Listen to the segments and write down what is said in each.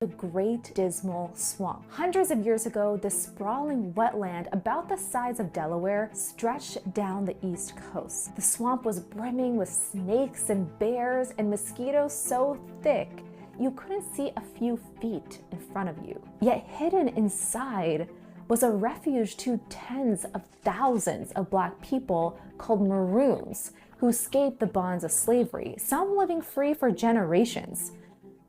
the Great Dismal Swamp. Hundreds of years ago, this sprawling wetland about the size of Delaware stretched down the East Coast. The swamp was brimming with snakes and bears and mosquitoes so thick you couldn't see a few feet in front of you. Yet hidden inside was a refuge to tens of thousands of Black people called maroons who escaped the bonds of slavery, some living free for generations.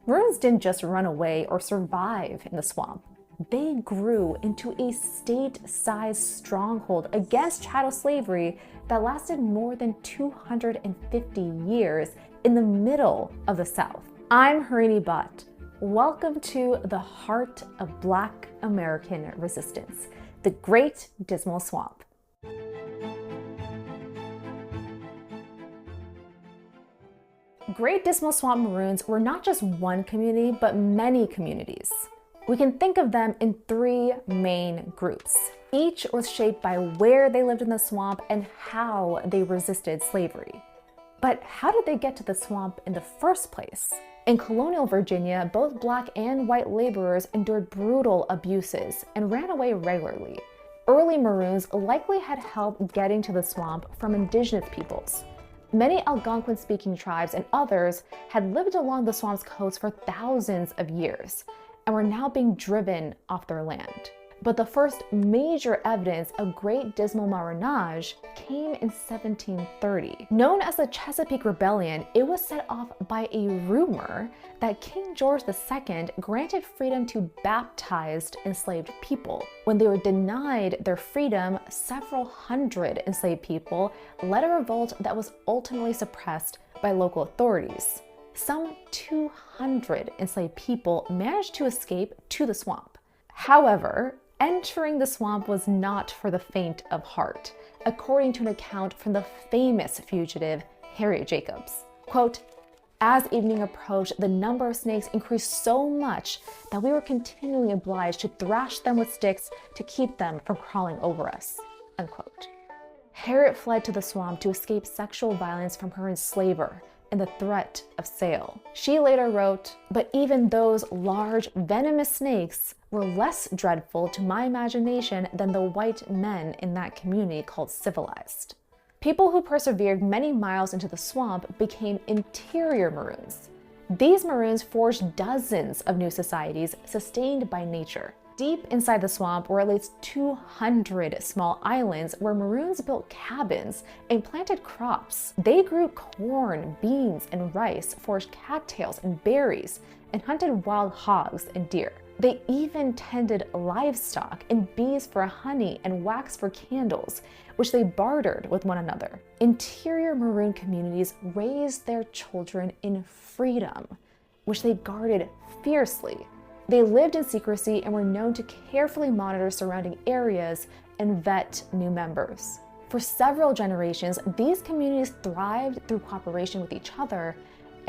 Maroons didn't just run away or survive in the swamp. They grew into a state-sized stronghold against chattel slavery that lasted more than 250 years in the middle of the South. I'm Harini Bhatt. Welcome to the heart of Black American resistance, the Great Dismal Swamp. Great Dismal Swamp Maroons were not just one community, but many communities. We can think of them in three main groups. Each was shaped by where they lived in the swamp and how they resisted slavery. But how did they get to the swamp in the first place? In colonial Virginia, both Black and white laborers endured brutal abuses and ran away regularly. Early Maroons likely had help getting to the swamp from indigenous peoples. Many Algonquin-speaking tribes and others had lived along the swamp's coast for thousands of years and were now being driven off their land. But the first major evidence of Great Dismal Marronage came in 1730. Known as the Chesapeake Rebellion, it was set off by a rumor that King George II granted freedom to baptized enslaved people. When they were denied their freedom, several hundred enslaved people led a revolt that was ultimately suppressed by local authorities. Some 200 enslaved people managed to escape to the swamp. However, entering the swamp was not for the faint of heart, according to an account from the famous fugitive Harriet Jacobs. Quote, "As evening approached, the number of snakes increased so much that we were continually obliged to thrash them with sticks to keep them from crawling over us." Unquote. Harriet fled to the swamp to escape sexual violence from her enslaver and the threat of sale. She later wrote, "But even those large, venomous snakes were less dreadful to my imagination than the white men in that community called civilized." People who persevered many miles into the swamp became interior Maroons. These Maroons forged dozens of new societies sustained by nature. Deep inside the swamp were at least 200 small islands where Maroons built cabins and planted crops. They grew corn, beans, and rice, foraged cattails and berries, and hunted wild hogs and deer. They even tended livestock and bees for honey and wax for candles, which they bartered with one another. Interior Maroon communities raised their children in freedom, which they guarded fiercely. They lived in secrecy and were known to carefully monitor surrounding areas and vet new members. For several generations, these communities thrived through cooperation with each other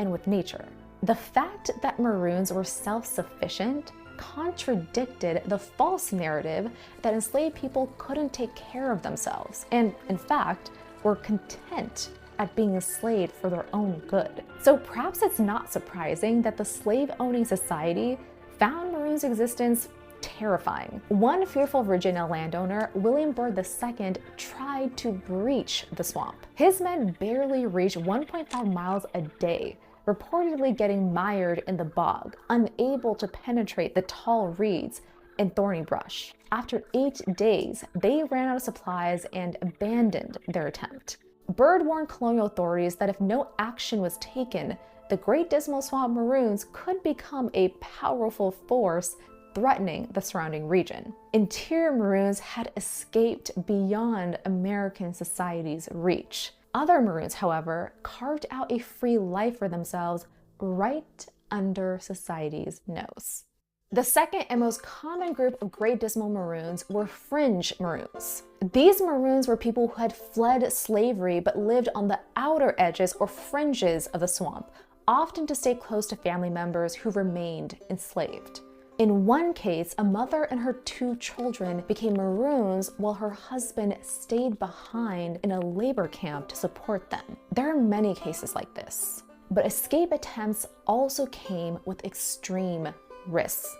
and with nature. The fact that Maroons were self-sufficient contradicted the false narrative that enslaved people couldn't take care of themselves and, in fact, were content at being enslaved for their own good. So perhaps it's not surprising that the slave-owning society found Maroons' existence terrifying. One fearful Virginia landowner, William Byrd II, tried to breach the swamp. His men barely reached 1.5 miles a day, reportedly getting mired in the bog, unable to penetrate the tall reeds and thorny brush. After 8 days, they ran out of supplies and abandoned their attempt. Byrd warned colonial authorities that if no action was taken, the Great Dismal Swamp Maroons could become a powerful force threatening the surrounding region. Interior Maroons had escaped beyond American society's reach. Other Maroons, however, carved out a free life for themselves right under society's nose. The second and most common group of Great Dismal Maroons were fringe Maroons. These Maroons were people who had fled slavery but lived on the outer edges or fringes of the swamp, often to stay close to family members who remained enslaved. In one case, a mother and her 2 children became Maroons while her husband stayed behind in a labor camp to support them. There are many cases like this, but escape attempts also came with extreme risks.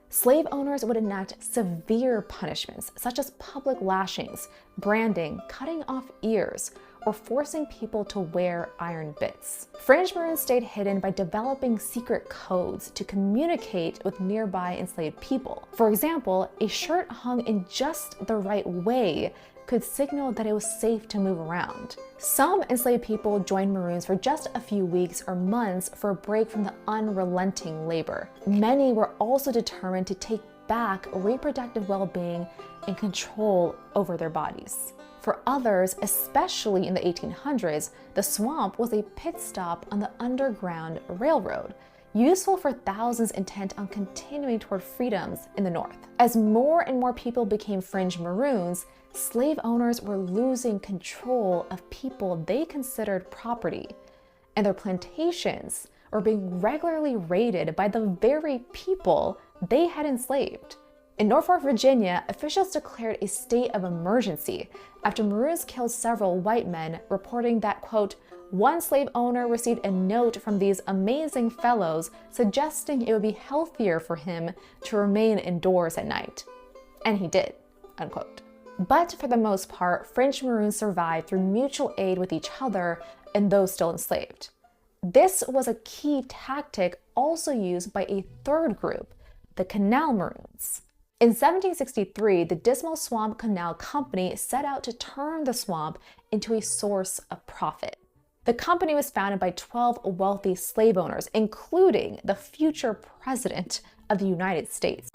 Slave owners would enact severe punishments, such as public lashings, branding, cutting off ears, or forcing people to wear iron bits. Fringed maroons stayed hidden by developing secret codes to communicate with nearby enslaved people. For example, a shirt hung in just the right way could signal that it was safe to move around. Some enslaved people joined maroons for just a few weeks or months for a break from the unrelenting labor. Many were also determined to take back reproductive well-being and control over their bodies. For others, especially in the 1800s, the swamp was a pit stop on the Underground Railroad, useful for thousands intent on continuing toward freedoms in the North. As more and more people became fringed maroons, slave owners were losing control of people they considered property, and their plantations were being regularly raided by the very people they had enslaved. In Norfolk, Virginia, officials declared a state of emergency after maroons killed several white men, reporting that, quote, one slave owner received a note from these amazing fellows suggesting it would be healthier for him to remain indoors at night. And he did, unquote. But for the most part, fringed maroons survived through mutual aid with each other and those still enslaved. This was a key tactic also used by a third group, the canal maroons. In 1763, the Dismal Swamp Canal Company set out to turn the swamp into a source of profit. The company was founded by 12 wealthy slave owners, including the future president of the United States.